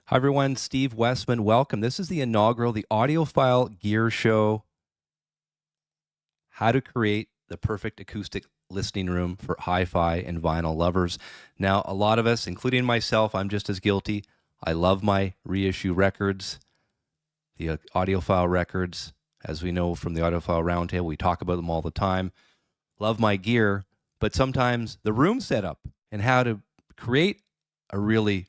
Hi, everyone. Steve Westman. Welcome. This is the inaugural, the Audiophile Gear Show. How to create the perfect acoustic listening room for hi-fi and vinyl lovers. Now, a lot of us, including myself, I'm just as guilty. I love my reissue records, the audiophile records. As we know from the Audiophile Roundtable, we talk about them all the time. Love my gear, but sometimes the room setup and how to create a really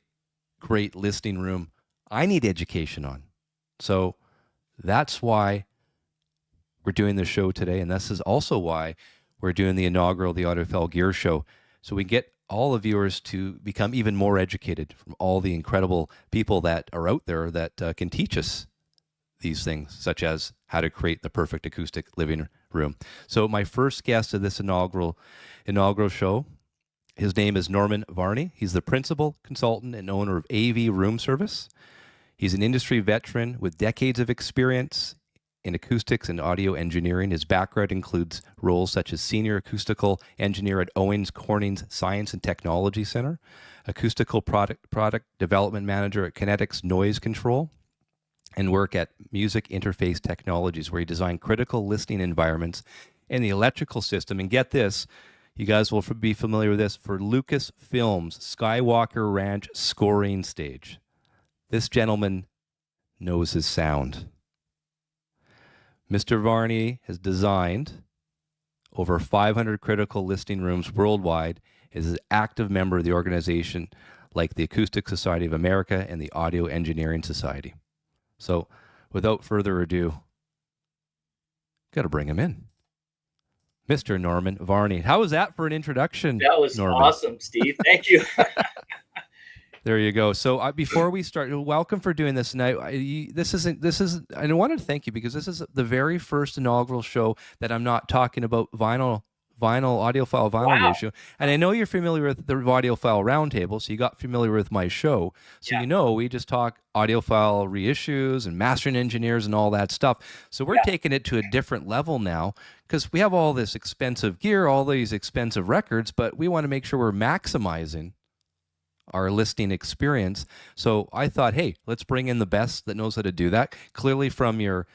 great listening room, I need education on. So that's why we're doing the show today. And this is also why we're doing the inaugural, the Audiophile Gear Show. So we get all the viewers to become even more educated from all the incredible people that are out there that can teach us these things, such as how to create the perfect acoustic living room. So my first guest of this inaugural show, his name is Norman Varney. He's the principal consultant and owner of AV RoomService. He's an industry veteran with decades of experience in acoustics and audio engineering. His background includes roles such as senior acoustical engineer at Owens Corning's Science and Technology Center, acoustical product development manager at Kinetics Noise Control, and work at Music Interface Technologies, where he designed critical listening environments in the electrical system. And get this, you guys will be familiar with this, for Lucasfilm's Skywalker Ranch scoring stage. This gentleman knows his sound. Mr. Varney has designed over 500 critical listening rooms worldwide, is an active member of the organization like the Acoustic Society of America and the Audio Engineering Society. So without further ado, got to bring him in. Mr. Norman Varney. How was that for an introduction? That was Norman? Awesome, Steve. Thank you. There you go. So before we start, welcome for doing this tonight. This is. I wanted to thank you because this is the very first inaugural show that I'm not talking about audiophile vinyl ratio. And I know you're familiar with the Audiophile Roundtable, so you got familiar with my show. So we just talk audiophile reissues and mastering engineers and all that stuff. So we're taking it to a different level now because we have all this expensive gear, all these expensive records, but we want to make sure we're maximizing our listening experience. So I thought, hey, let's bring in the best that knows how to do that. Clearly from your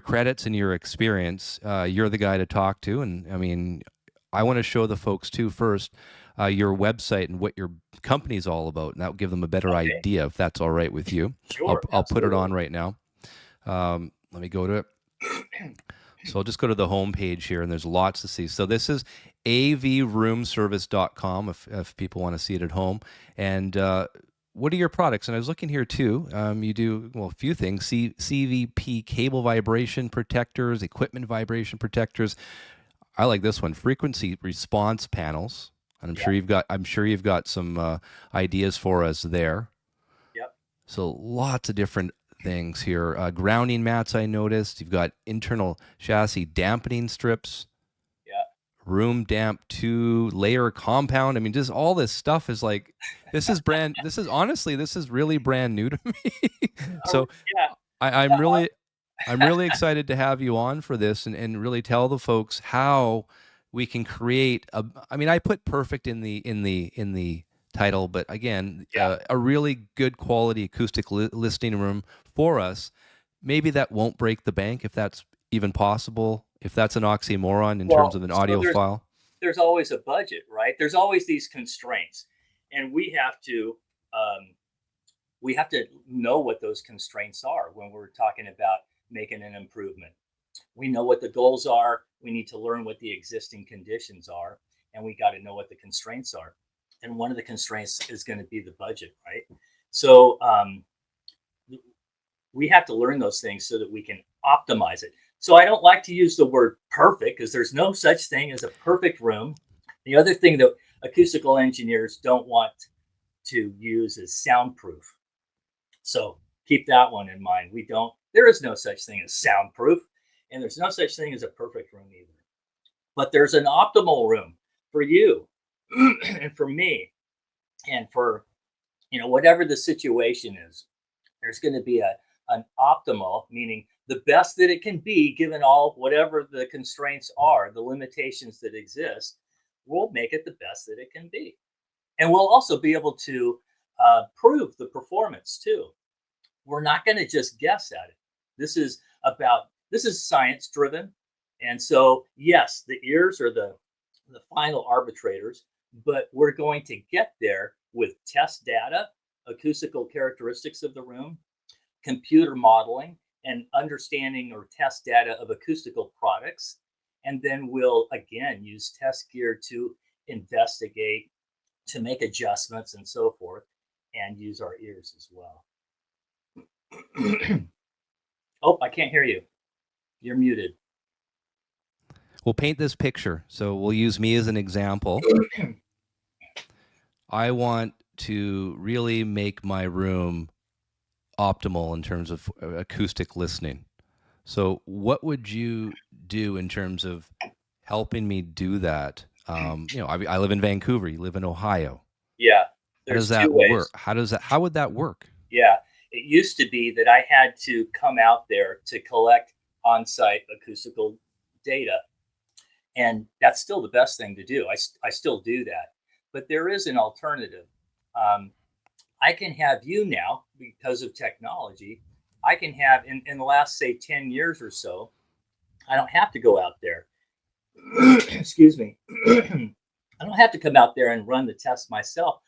credits and your experience, you're the guy to talk to. And I mean, I want to show the folks too first your website and what your company's all about, and that will give them a better idea if that's all right with you. Sure, I'll put it on right now. Let me go to it. So I'll just go to the home page here, and there's lots to see. So this is avroomservice.com if people want to see it at home. And what are your products? And I was looking here too. You do, well, a few things. CVP cable vibration protectors, equipment vibration protectors. I like this one, frequency response panels. And I'm sure you've got some ideas for us there. Yep. So lots of different things here. Grounding mats, I noticed. You've got internal chassis dampening strips. Yeah. Room damp 2 layer compound. I mean, just all this stuff is like, this is really brand new to me. So I'm really excited to have you on for this and really tell the folks how we can create I put perfect in the title, but again, a really good quality acoustic listening room for us. Maybe that won't break the bank, if that's even possible, if that's an oxymoron in terms of an audiophile. There's always a budget, right? There's always these constraints, and we have to know what those constraints are when we're talking about making an improvement. We know what the goals are. We need to learn what the existing conditions are, and we got to know what the constraints are. And one of the constraints is going to be the budget, right? So we have to learn those things so that we can optimize it. So I don't like to use the word perfect because there's no such thing as a perfect room. The other thing that acoustical engineers don't want to use is soundproof. So keep that one in mind. There is no such thing as soundproof, and there's no such thing as a perfect room either. But there's an optimal room for you and for me, and for whatever the situation is. There's going to be an optimal, meaning the best that it can be given whatever the constraints are, the limitations that exist. We'll make it the best that it can be, and we'll also be able to prove the performance too. We're not going to just guess at it. This is science driven. And so, yes, the ears are the final arbitrators, but we're going to get there with test data, acoustical characteristics of the room, computer modeling, and understanding or test data of acoustical products. And then we'll again use test gear to investigate, to make adjustments and so forth, and use our ears as well. Oh, I can't hear you. You're muted. We'll paint this picture. So we'll use me as an example. I want to really make my room optimal in terms of acoustic listening. So what would you do in terms of helping me do that? I live in Vancouver. You live in Ohio. Yeah. How does There's that two ways. work? How would that work? Yeah. It used to be that I had to come out there to collect on-site acoustical data. And that's still the best thing to do. I still do that. But there is an alternative. I can have you now, because of technology, I can have in the last, say, 10 years or so, I don't have to go out there. Excuse me. I don't have to come out there and run the test myself.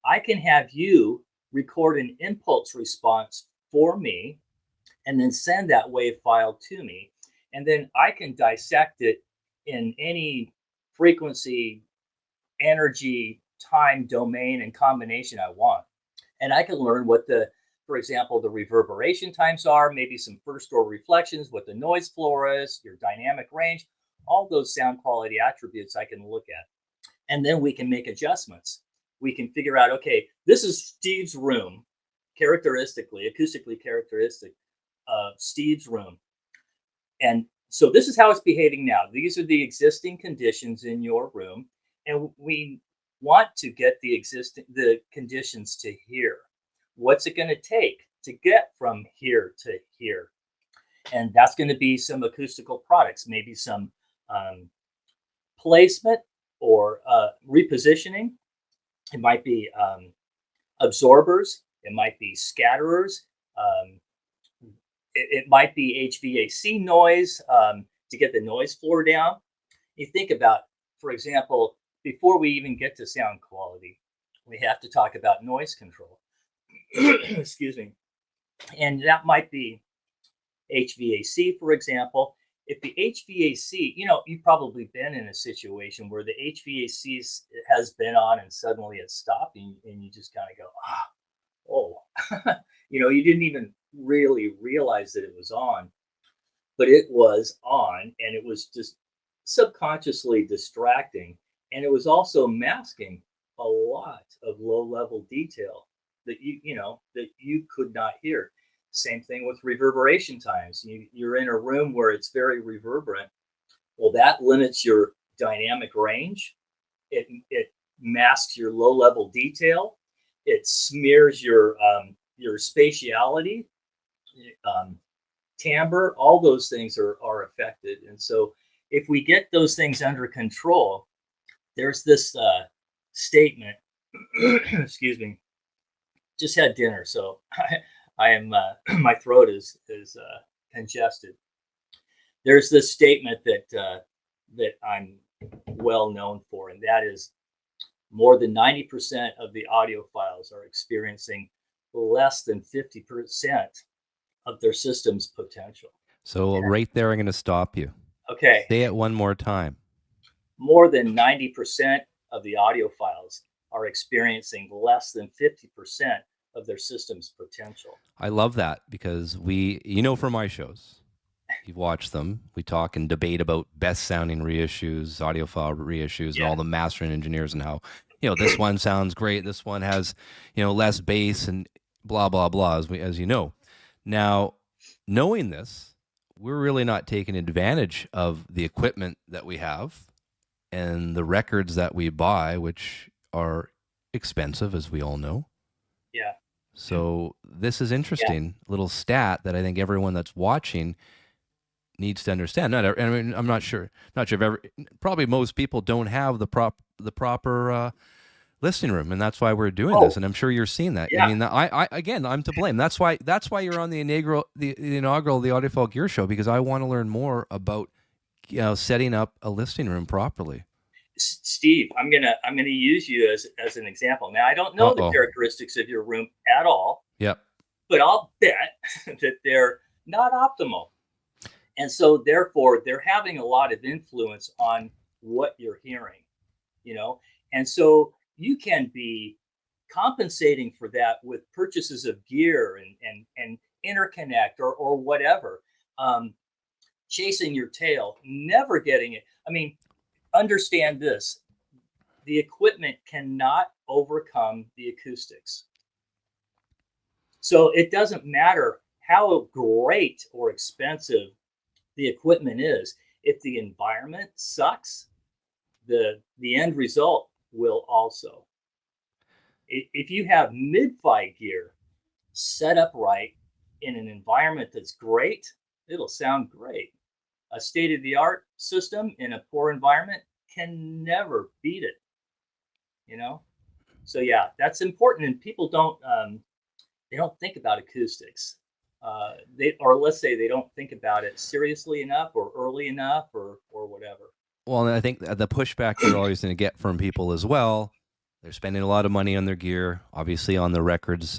I can have you record an impulse response for me and then send that wave file to me. And then I can dissect it in any frequency, energy, time, domain, and combination I want. And I can learn what for example, the reverberation times are, maybe some first order reflections, what the noise floor is, your dynamic range, all those sound quality attributes I can look at. And then we can make adjustments. We can figure out, okay, this is Steve's room, acoustically characteristic of Steve's room. And so this is how it's behaving now. These are the existing conditions in your room. And we want to get the conditions to here. What's it going to take to get from here to here? And that's going to be some acoustical products, maybe some placement or repositioning. It might be absorbers. It might be scatterers. It might be HVAC noise to get the noise floor down. You think about, for example, before we even get to sound quality, we have to talk about noise control. Excuse me. And that might be HVAC, for example. If the HVAC, you've probably been in a situation where the HVAC has been on and suddenly it stopped, and you just kind of go, you didn't even really realize that it was on, but it was on, and it was just subconsciously distracting, and it was also masking a lot of low-level detail that you could not hear. Same thing with reverberation times. You're in a room where it's very reverberant. Well, that limits your dynamic range. It masks your low-level detail. It smears your spatiality, timbre. All those things are affected. And so, if we get those things under control, there's this statement. Excuse me. Just had dinner, so I am my throat is congested. There's this statement that I'm well known for, and that is more than 90% of the audiophiles are experiencing less than 50% of their system's potential. So right there, I'm going to stop you. Okay. Say it one more time. More than 90% of the audiophiles are experiencing less than 50% of their system's potential. I love that because from my shows, you've watched them. We talk and debate about best sounding reissues, audiophile reissues, and all the mastering engineers and how, this one sounds great. This one has, less bass and blah, blah, blah, as you know. Now, knowing this, we're really not taking advantage of the equipment that we have and the records that we buy, which are expensive, as we all know. Yeah. So this is interesting little stat that I think everyone that's watching needs to understand. I'm not sure if probably most people don't have the proper listening room, and that's why we're doing Oh, this. And I'm sure you're seeing that. I yeah. mean, I again, I'm to blame. That's why you're on the inaugural the Audiophile Gear Show, because I want to learn more about setting up a listening room properly. Steve, I'm gonna use you as an example. Now, I don't know the Uh-oh. characteristics of your room at all, Yep. but I'll bet that they're not optimal. And so therefore they're having a lot of influence on what you're hearing, you know. And so you can be compensating for that with purchases of gear and interconnect or whatever, um, chasing your tail, never getting it. I mean, understand this: the equipment cannot overcome the acoustics. So it doesn't matter how great or expensive the equipment is. If the environment sucks, the end result will also. If you have mid-fi gear set up right in an environment that's great, it'll sound great. A state-of-the-art system in a poor environment can never beat it, you know. So yeah, that's important, and people don't they don't think about acoustics. They, or let's say they don't think about it seriously enough or early enough or whatever. Well, and I think the pushback you're always going to get from people as well, they're spending a lot of money on their gear, obviously on the records.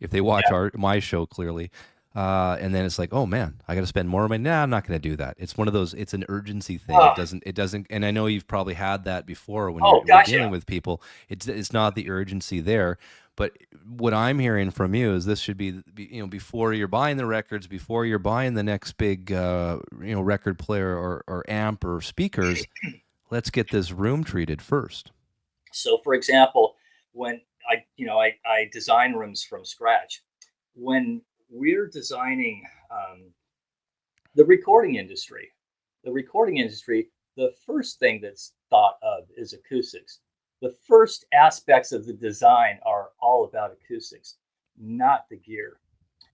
If they watch Yeah. my show, clearly, and then it's like, oh man, I got to spend more money. Nah, I'm not going to do that. It's one of those. It's an urgency thing. Oh, It doesn't. And I know you've probably had that before when oh you're gosh, yeah. dealing with people. It's not the urgency there. But what I'm hearing from you is this should be, before you're buying the records, before you're buying the next big, record player or amp or speakers, let's get this room treated first. So for example, when I design rooms from scratch. When we're designing the recording industry, the recording industry, the first thing that's thought of is acoustics. The first aspects of the design are all about acoustics, not the gear.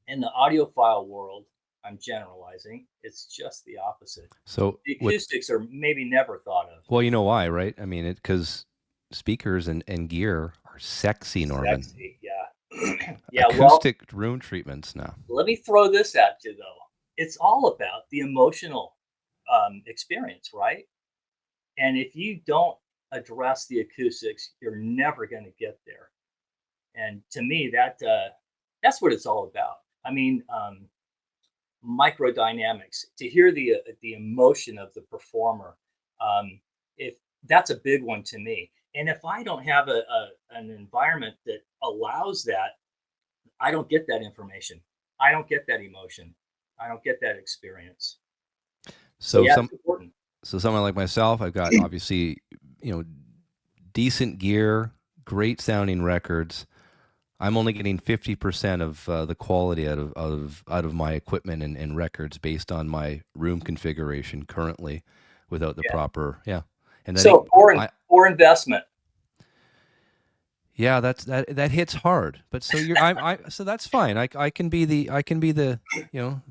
In the audiophile world, I'm generalizing, it's just the opposite. So The with acoustics are maybe never thought of. Well, you know why, right? I mean, because speakers and gear are sexy, Norman. Sexy, yeah. Yeah, well, Acoustic room treatments now. let me throw this at you though. It's all about the emotional experience, right? And if you don't address the acoustics, you're never going to get there. And to me, that's what it's all about. I mean, microdynamics, to hear the emotion of the performer, if that's a big one to me. And if I don't have an environment that allows that, I don't get that information. I don't get that emotion. I don't get that experience. So So yeah, it's important. someone like myself, I've got obviously, decent gear, great sounding records. I'm only getting 50% of the quality out of my equipment and records based on my room configuration currently, without the Yeah. proper, yeah. And I So think poor investment. Yeah, that hits hard. But so so that's fine. I can be the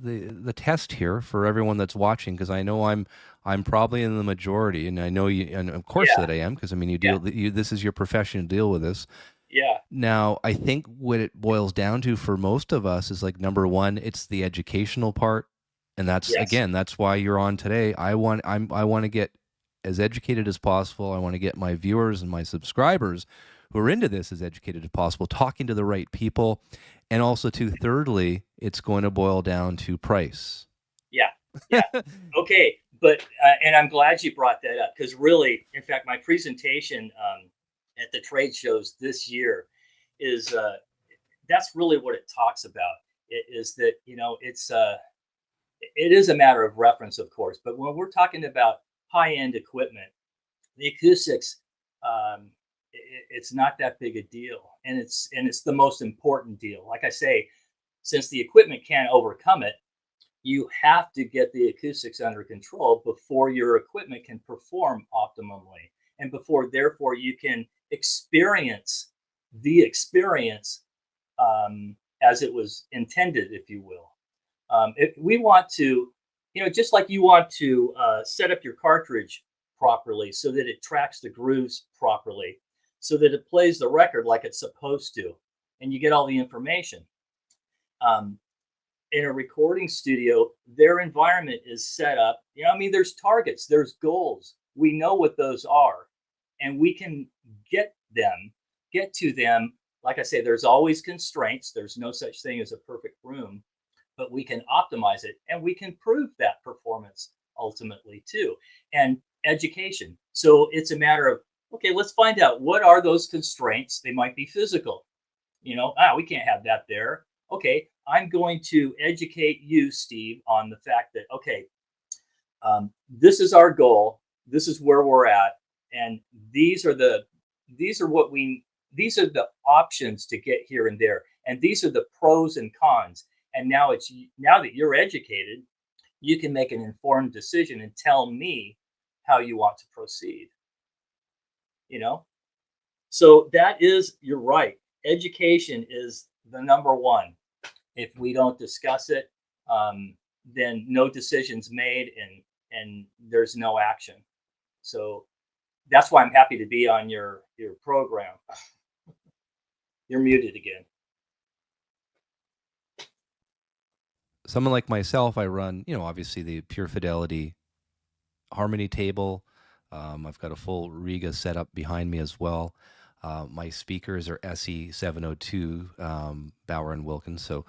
the test here for everyone that's watching, because I know I'm probably in the majority, and I know you, and of course Yeah, that I am, because I mean yeah, this is your profession to deal with this. yeah. Now, I think what it boils down to for most of us is, like, number one, it's the educational part, and Yes. that's why you're on today. I want to get as educated as possible. I want to get my viewers and my subscribers who are into this as educated as possible, talking to the right people, and also, too, thirdly, it's going to boil down to price. Yeah. Yeah. Okay. But and I'm glad you brought that up, because really, in fact, my presentation at the trade shows this year is that's really what it talks about. It is that it is a matter of reference, of course, but when we're talking about high end equipment, the acoustics, it's not that big a deal, and it's the most important deal. Like I say, since the equipment can't overcome it, you have to get the acoustics under control before your equipment can perform optimally, and before therefore you can experience the experience as it was intended, if you will. If we want to, just like you want to set up your cartridge properly so that it tracks the grooves properly, so that it plays the record like it's supposed to, and you get all the information. Um, in a recording studio, their environment is set up. I mean, there's targets, there's goals. We know what those are, and we can get to them. Like I say, there's always constraints. There's no such thing as a perfect room, but we can optimize it and we can prove that performance ultimately too. And education. So it's a matter of, okay, let's find out what are those constraints. They might be physical. We can't have that there. Okay, I'm going to educate you, Steve, on the fact that, okay, this is our goal. This is where we're at. And these are the options to get here and there. And these are the pros and cons. And now that you're educated, you can make an informed decision and tell me how you want to proceed. So you're right. Education is the number one. If we don't discuss it, then no decisions made, and there's no action. So that's why I'm happy to be on your program. You're muted again. Someone like myself, I run, obviously the Pure Fidelity harmony table. I've got a full Riga setup behind me as well. My speakers are SE 702 Bauer and Wilkins, so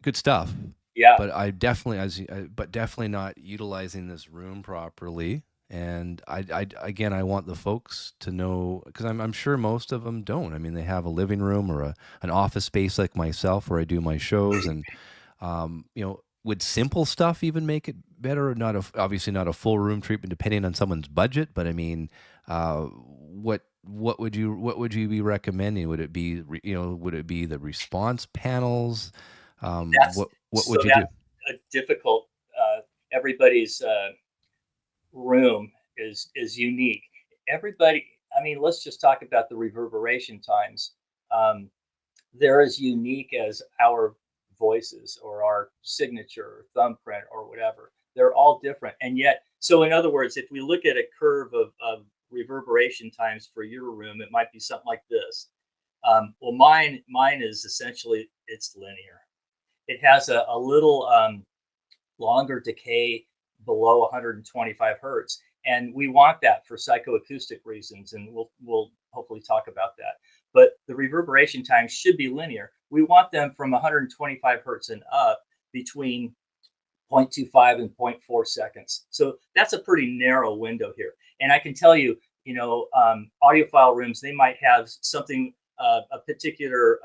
good stuff. Yeah. But definitely not utilizing this room properly. And I want the folks to know, because I'm sure most of them don't. I mean, they have a living room or an office space like myself where I do my shows, and would simple stuff even make it better? Obviously not a full room treatment, depending on someone's budget. But I mean, what would you be recommending? Would it be the response panels? What would you do? A difficult. Everybody's room is unique. Everybody. I mean, let's just talk about the reverberation times. They're as unique as our voices or our signature or thumbprint or whatever. They're all different. And yet, so in other words, if we look at a curve of reverberation times for your room, it might be something like this. Well, mine is essentially, it's linear. It has a little longer decay below 125 hertz. And we want that for psychoacoustic reasons. And we'll hopefully talk about that. But the reverberation time should be linear. We want them from 125 hertz and up between 0.25 and 0.4 seconds. So that's a pretty narrow window here. And I can tell you, audiophile rooms, they might have something, a particular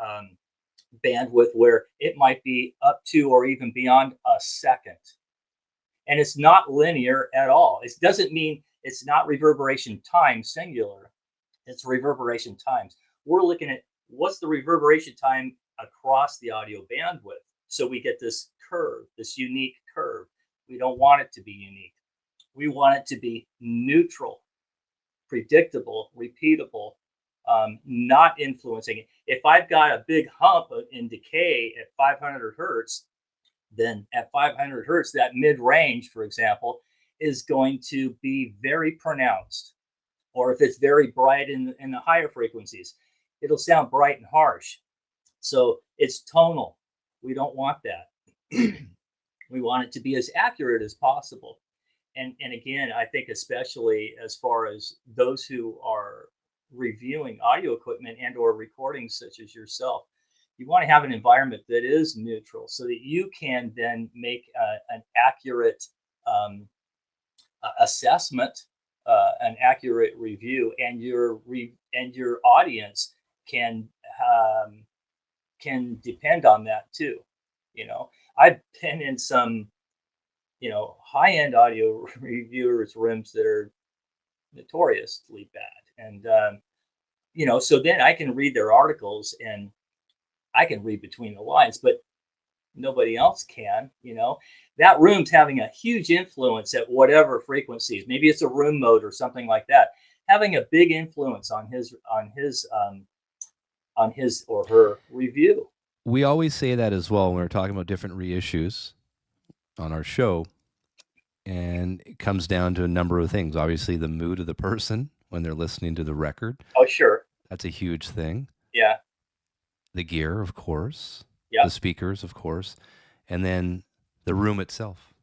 bandwidth where it might be up to or even beyond a second. And it's not linear at all. It doesn't mean it's not reverberation time singular. It's reverberation times. We're looking at what's the reverberation time across the audio bandwidth. So we get this curve, this unique curve. We don't want it to be unique. We want it to be neutral, predictable, repeatable, not influencing it. If I've got a big hump in decay at 500 hertz, then at 500 hertz, that mid-range, for example, is going to be very pronounced. Or if it's very bright in the higher frequencies, it'll sound bright and harsh. So it's tonal. We don't want that. We want it to be as accurate as possible. And again, I think especially as far as those who are reviewing audio equipment and or recordings such as yourself, you want to have an environment that is neutral so that you can then make an accurate assessment, an accurate review, and your audience can depend on that too. I've been in some high-end audio reviewers rooms that are notoriously bad, and so then I can read their articles and I can read between the lines, but nobody else can. That room's having a huge influence at whatever frequencies. Maybe it's a room mode or something like that, having a big influence on his or her review. We always say that as well when we're talking about different reissues on our show, and it comes down to a number of things. Obviously, the mood of the person, when they're listening to the record. Oh, sure. That's a huge thing. Yeah. The gear, of course. Yeah. The speakers, of course. And then the room itself.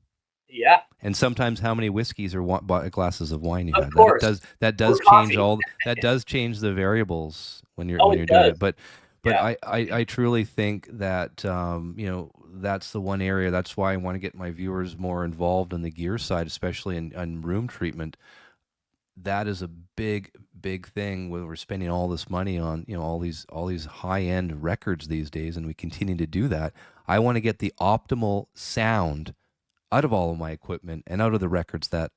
Yeah. And sometimes how many whiskeys or glasses of wine you Of had. course. That Or does change coffee. that does change the variables when you're Oh, when it you're doing does. it. But Yeah. I truly think that that's the one area. That's why I want to get my viewers more involved in the gear side, especially in room treatment. That is a big thing when we're spending all this money on all these high end records these days, and we continue to do that. I want to get the optimal sound out of all of my equipment and out of the records that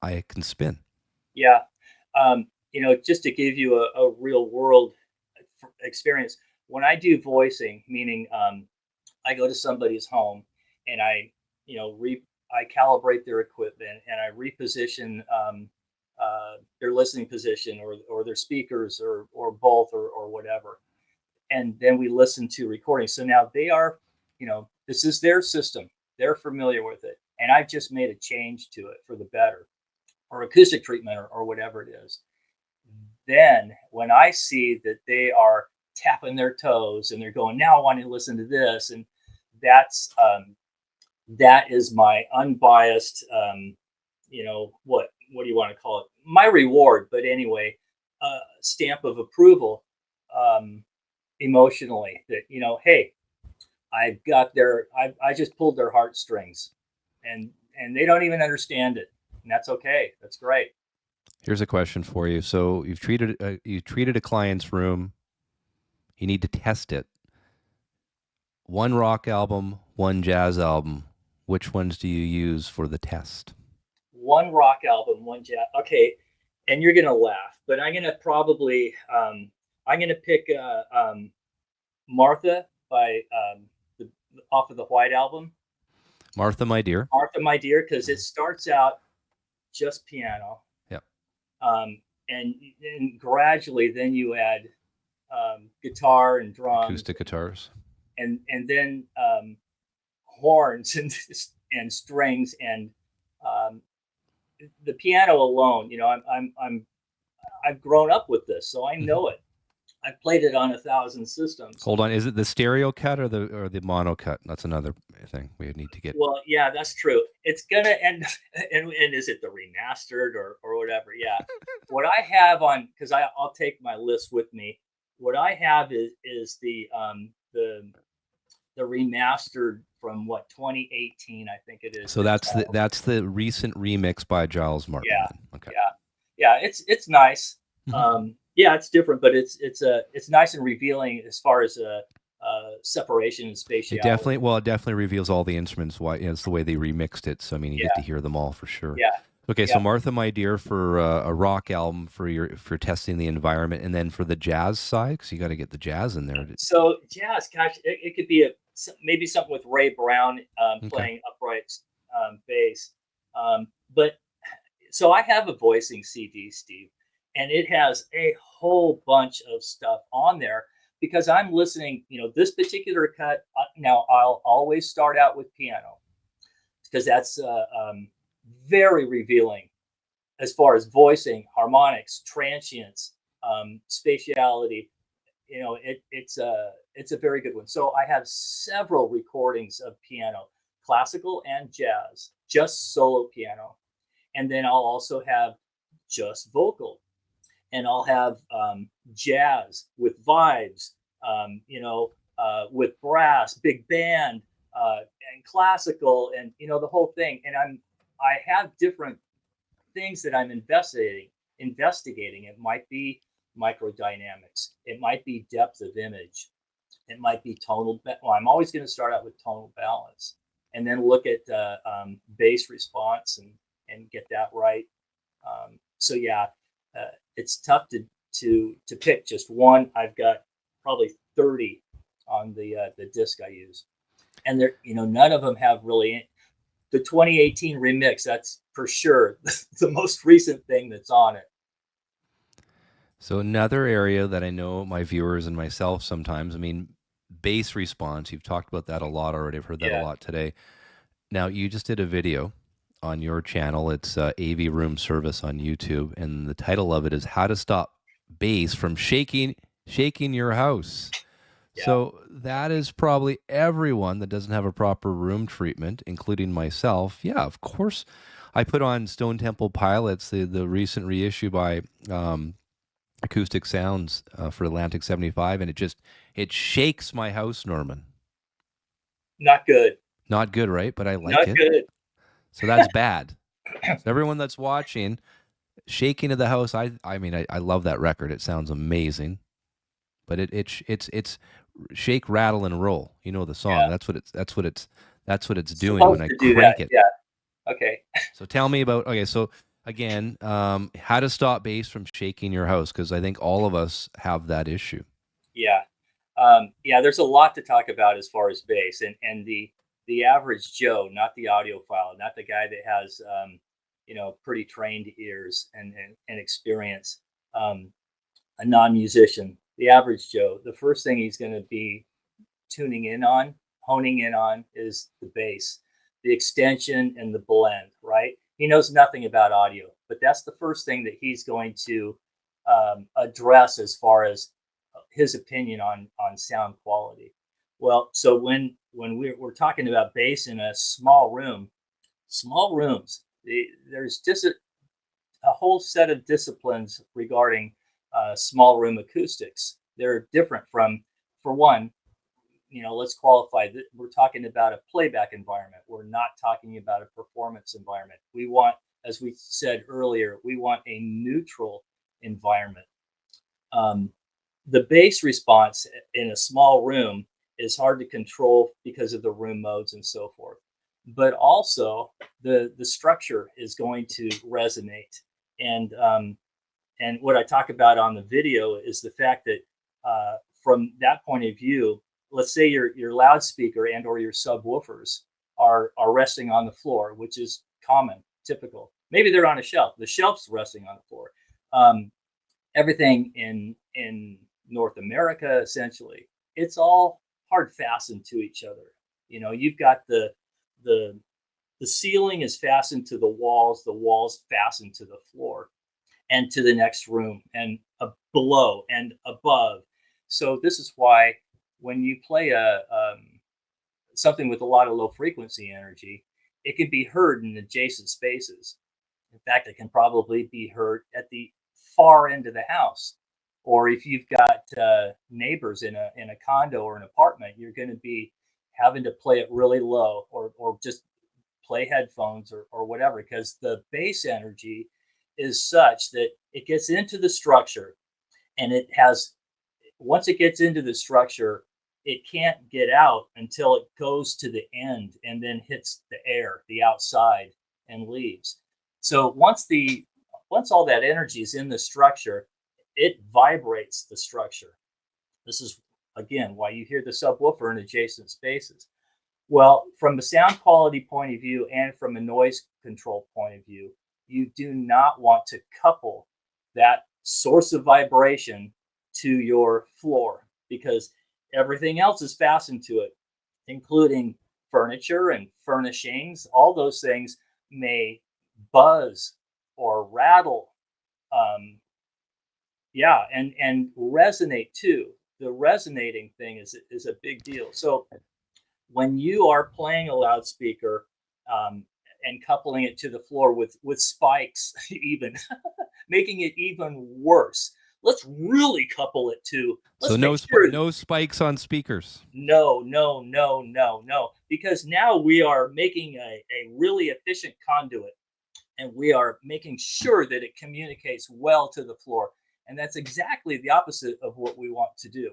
I can spin. Yeah. Just to give you a real world experience, when I do voicing, meaning I go to somebody's home and I calibrate their equipment and I reposition their listening position or their speakers or both or whatever. And then we listen to recordings. So now they are, this is their system. They're familiar with it. And I've just made a change to it for the better, or acoustic treatment or whatever it is. Then when I see that they are tapping their toes and they're going, now I want to listen to this. And that is my unbiased, what do you want to call it? My reward, but anyway, stamp of approval, emotionally that, hey, I just pulled their heartstrings and they don't even understand it. And that's okay. That's great. Here's a question for you. So you treated a client's room. You need to test it. One rock album, one jazz album. Which ones do you use for the test? One rock album, one jazz. Okay, and you're gonna laugh, but I'm gonna probably I'm gonna pick Martha by off of the White Album. Martha, My Dear. Martha, My Dear, because it starts out just piano. Yep. And gradually then you add guitar and drums, acoustic guitars, and then horns and strings and the piano alone. I've grown up with this, so I know it. I've played it on 1,000 systems. Hold on, is it the stereo cut or the mono cut? That's another thing we need to get. Well, yeah, that's true. It's gonna end, and is it the remastered or whatever? Yeah. What I have on, because I'll take my list with me. What I have is the remastered from 2018, I think it is. So that's the recent remix by Giles Martin. Yeah. Okay. Yeah. It's nice. Mm-hmm. Yeah, it's different, but it's nice and revealing as far as separation and spatiality. It definitely reveals all the instruments. Why it's the way they remixed it. So I mean, you get to hear them all for sure. Yeah. Okay, yeah. So Martha, My Dear for a rock album for testing the environment, and then for the jazz side, because you got to get the jazz in there. So jazz, gosh, it could be maybe something with Ray Brown playing upright bass. But so I have a voicing CD, Steve, and it has a whole bunch of stuff on there because I'm listening. This particular cut. Now I'll always start out with piano because that's very revealing as far as voicing, harmonics, transients, spatiality. It's a very good one. So I have several recordings of piano, classical and jazz, just solo piano. And then I'll also have just vocal. And I'll have jazz with vibes, with brass, big band, and classical, and the whole thing. And I have different things that I'm investigating. It might be microdynamics. It might be depth of image. It might be tonal. Well, I'm always going to start out with tonal balance, and then look at bass response and get that right. So yeah, it's tough to pick just one. I've got probably 30 on the disc I use, and there none of them have really. The 2018 remix, that's for sure the most recent thing that's on it. So another area that I know my viewers and myself sometimes, bass response, you've talked about that a lot already. I've heard that a lot today. Now, you just did a video on your channel. It's AV Room Service on YouTube, and the title of it is "How to Stop Bass from Shaking Your House." Yeah. So that is probably everyone that doesn't have a proper room treatment, including myself. Yeah, of course. I put on Stone Temple Pilots, the recent reissue by Acoustic Sounds for Atlantic 75, and it shakes my house, Norman. Not good. Not good, right? But I like Not it. good. So that's bad. So everyone that's watching, shaking of the house. I mean, I love that record. It sounds amazing. But it's shake, rattle, and roll. You know the song. Yeah. That's what it's doing when Supposed I to do that. crank it. Yeah. Okay. So tell me about. Okay, so again, how to stop bass from shaking your house, because I think all of us have that issue. Yeah. Yeah, there's a lot to talk about as far as bass, and the average Joe, not the audiophile, not the guy that has pretty trained ears and experience, a non-musician. The average Joe, the first thing he's going to be tuning in on, honing in on, is the bass, the extension, and the blend. Right? He knows nothing about audio, but that's the first thing that he's going to address as far as his opinion on sound quality. Well, so when we're talking about bass in a small room, small rooms, there's just a whole set of disciplines regarding small room acoustics. They're different from, for one, let's qualify that we're talking about a playback environment. We're not talking about a performance environment. We want, as we said earlier, we want a neutral environment. The bass response in a small room is hard to control because of the room modes and so forth. But also the structure is going to resonate. And what I talk about on the video is the fact that from that point of view, let's say your loudspeaker and or your subwoofers are resting on the floor, which is common, typical. Maybe they're on a shelf. The shelf's resting on the floor. Everything in North America, essentially, it's all hard fastened to each other. You've got the ceiling is fastened to the walls fastened to the floor and to the next room and below and above. So this is why when you play something with a lot of low frequency energy, it can be heard in adjacent spaces. In fact, it can probably be heard at the far end of the house. Or if you've got neighbors in a condo or an apartment, you're going to be having to play it really low, or just play headphones or whatever, because the bass energy is such that it gets into the structure, and once it gets into the structure, it can't get out until it goes to the end and then hits the air, the outside, and leaves. So once all that energy is in the structure, it vibrates the structure. This is, again, why you hear the subwoofer in adjacent spaces. Well, from a sound quality point of view and from a noise control point of view, you do not want to couple that source of vibration to your floor, because everything else is fastened to it, including furniture and furnishings. All those things may buzz or rattle. And resonate too. The resonating thing is a big deal. So when you are playing a loudspeaker and coupling it to the floor with spikes, even making it even worse, let's really couple it to. So no spikes on speakers. No, because now we are making a really efficient conduit, and we are making sure that it communicates well to the floor. And that's exactly the opposite of what we want to do.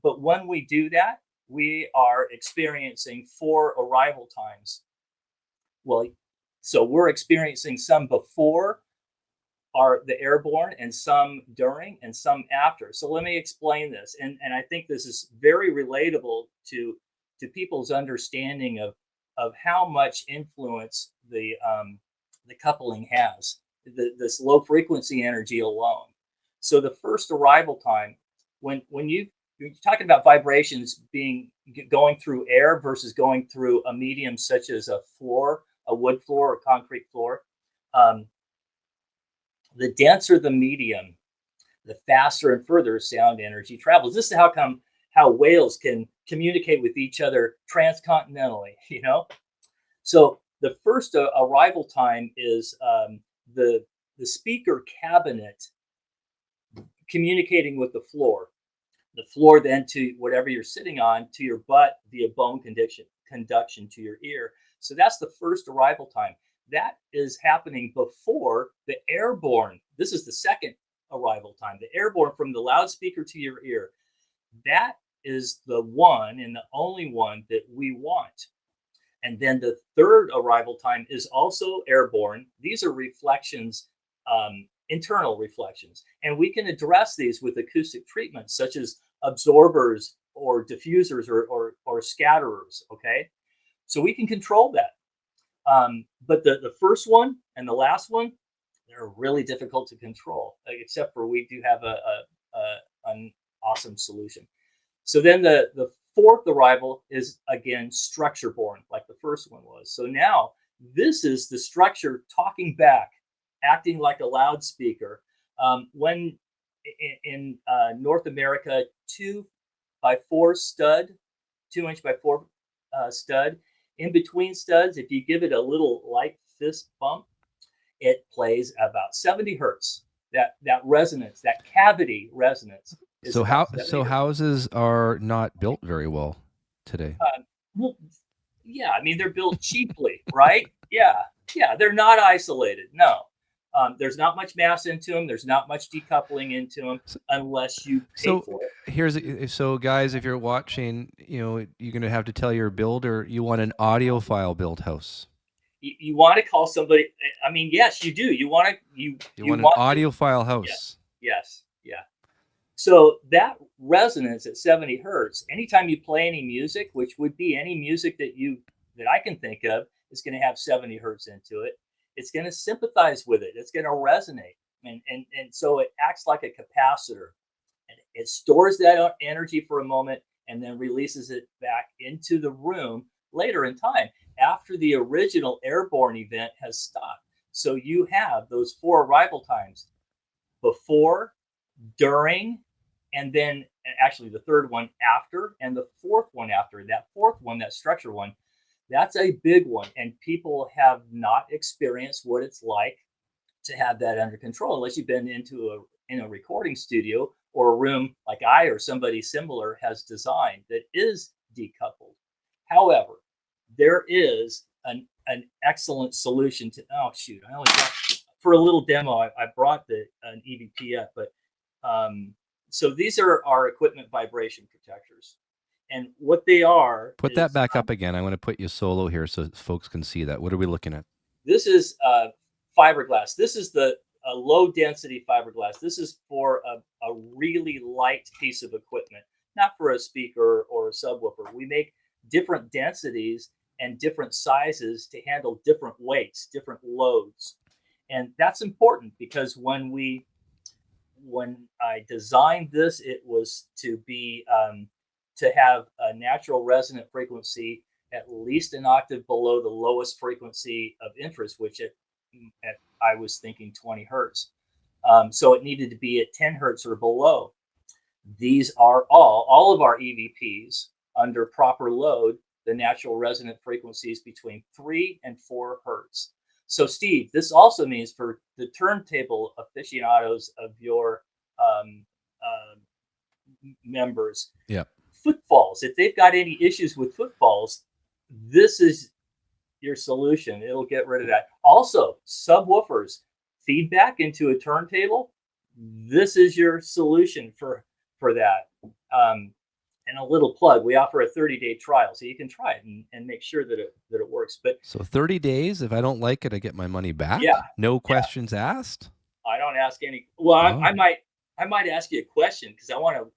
But when we do that, we are experiencing 4 arrival times. Well, so we're experiencing some before the airborne, and some during, and some after. So let me explain this. And I think this is very relatable to people's understanding of how much influence the coupling has, this low frequency energy alone. So the first arrival time, when you're talking about vibrations going through air versus going through a medium such as a floor a wood floor or concrete floor, um, the denser the medium, the faster and further sound energy travels. This is how whales can communicate with each other transcontinentally, you know? So the first arrival time is the speaker cabinet communicating with the floor. The floor then to whatever you're sitting on to your butt via bone conduction to your ear. So that's the first arrival time. That is happening before the airborne. This is the second arrival time. The airborne from the loudspeaker to your ear. That is the one and the only one that we want. And then the third arrival time is also airborne. These are reflections, internal reflections. And we can address these with acoustic treatments such as absorbers or diffusers or scatterers, okay? So we can control that. But the first one and the last one, they're really difficult to control, except for we do have an awesome solution. So then the fourth arrival is, again, structure born, like the first one was. So now this is the structure talking back, acting like a loudspeaker. When in North America, 2x4 stud, 2-inch-by-4 stud, in between studs, if you give it a little light fist bump, it plays about 70 hertz. That resonance, that cavity resonance. So houses are not built very well today. Well, yeah, I mean they're built cheaply, right? Yeah, they're not isolated. No, there's not much mass into them. There's not much decoupling into them unless you pay for it. So guys, if you're watching, you're going to have to tell your builder you want an audiophile built house. You want to call somebody. I mean, yes, you do. You want an audiophile house. Yes. Yeah. So that resonance at 70 hertz, anytime you play any music, which would be any music that I can think of, is going to have 70 hertz into it. It's going to sympathize with it. It's going to resonate. And so it acts like a capacitor. And it stores that energy for a moment and then releases it back into the room later in time after the original airborne event has stopped. So you have those 4 arrival times: before, during, and then actually the third one after, and the fourth one after. That fourth one, that structure one, that's a big one. And people have not experienced what it's like to have that under control unless you've been in a recording studio or a room like I or somebody similar has designed that is decoupled. However, there is an excellent solution to, I only got, for a little demo, I brought an EVP up, but so these are our equipment vibration protectors. And what they are... Put that back up again. I want to put you solo here so folks can see that. What are we looking at? This is fiberglass. This is the low density fiberglass. This is for a really light piece of equipment, not for a speaker or a subwoofer. We make different densities and different sizes to handle different weights, different loads. And that's important because when I designed this, it was to be to have a natural resonant frequency at least an octave below the lowest frequency of interest, which I was thinking 20 hertz. So it needed to be at 10 hertz or below. These are all of our EVPs under proper load, the natural resonant frequencies between 3 and 4 hertz. So Steve, this also means for the turntable aficionados of your members, footfalls, if they've got any issues with footfalls, this is your solution. It'll get rid of that. Also, subwoofers, feedback into a turntable, this is your solution for that. And a little plug, we offer a 30-day trial, so you can try it and make sure that it works. But so 30 days, if I don't like it, I get my money back? Yeah. No questions asked? I don't ask any. Well, I might ask you a question because I want to,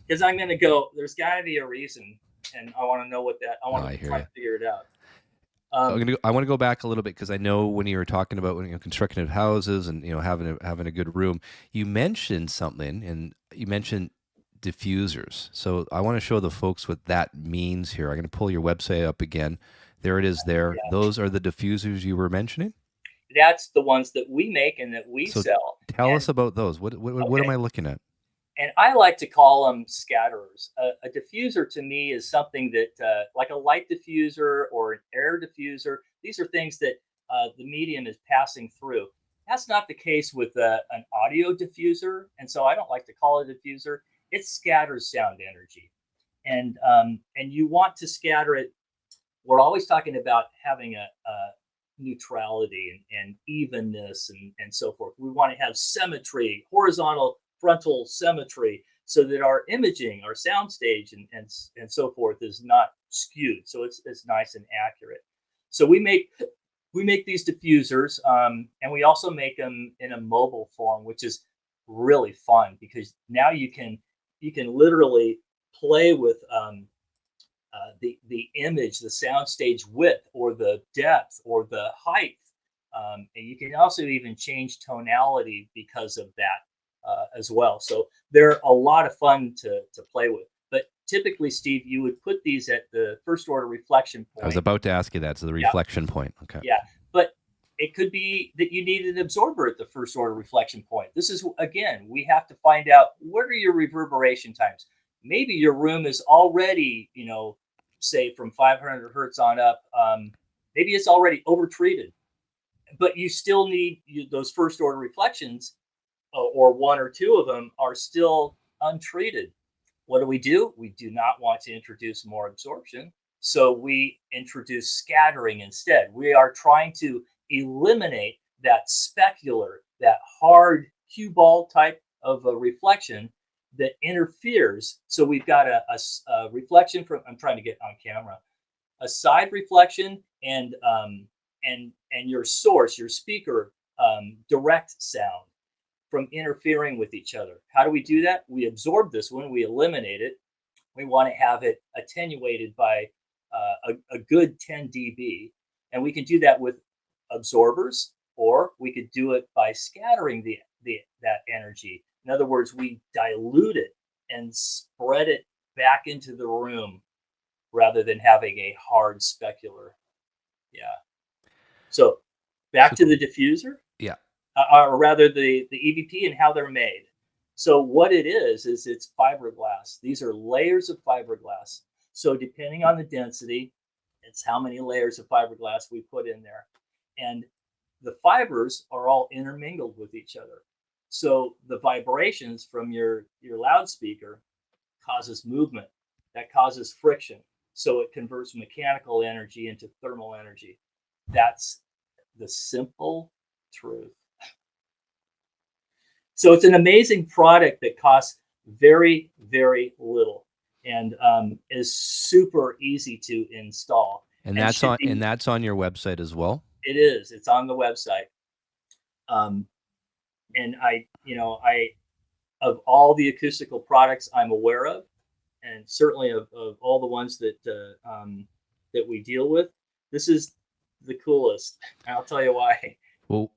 because I'm going to go, there's got to be a reason, and I want to know what that, I want to try to figure it out. I want to go back a little bit because I know when you were talking about construction of houses and having a good room, you mentioned something, and you mentioned diffusers. So I want to show the folks what that means here. I'm going to pull your website up again. There it is there. Yeah. Those are the diffusers you were mentioning? That's the ones that we make and that we So sell. tell us about those. What Okay. am I looking at? And I like to call them scatterers. A diffuser to me is something that, like a light diffuser or an air diffuser, these are things that the medium is passing through. That's not the case with an audio diffuser. And so I don't like to call it a diffuser. It scatters sound energy. And you want to scatter it. We're always talking about having a neutrality and evenness and so forth. We want to have symmetry, horizontal frontal symmetry, so that our imaging, our soundstage, and so forth is not skewed. So it's nice and accurate. So we make these diffusers, and we also make them in a mobile form, which is really fun because now you can literally play with the image, the soundstage width, or the depth, or the height, and you can also even change tonality because of that as well. So they're a lot of fun to play with. But typically, Steve, you would put these at the first order reflection point. I was about to ask you that. So the reflection point. Okay. Yeah, but it could be that you need an absorber at the first order reflection point. This is, again, we have to find out what are your reverberation times. Maybe your room is already, say from 500 hertz on up, maybe it's already over-treated, but you still need those first order reflections, or one or two of them are still untreated. What do? We do not want to introduce more absorption, so we introduce scattering instead. We are trying to eliminate that specular, that hard cue ball type of a reflection that interferes. So we've got a reflection from, I'm trying to get on camera, a side reflection and your source, your speaker, direct sound from interfering with each other. How do we do that? We absorb this one, we eliminate it. We want to have it attenuated by a good 10 dB, and we can do that with absorbers, or we could do it by scattering that energy. In other words, we dilute it and spread it back into the room rather than having a hard specular. Yeah. So back to the diffuser. Yeah. Or rather the EVP and how they're made. So what it is it's fiberglass. These are layers of fiberglass. So depending on the density, it's how many layers of fiberglass we put in there. And the fibers are all intermingled with each other. So the vibrations from your loudspeaker causes movement. That causes friction. So it converts mechanical energy into thermal energy. That's the simple truth. So it's an amazing product that costs very, very little and is super easy to install. And that's on your website as well? It is. It's on the website. And I of all the acoustical products I'm aware of, and certainly of all the ones that we deal with, this is the coolest. And I'll tell you why. Well,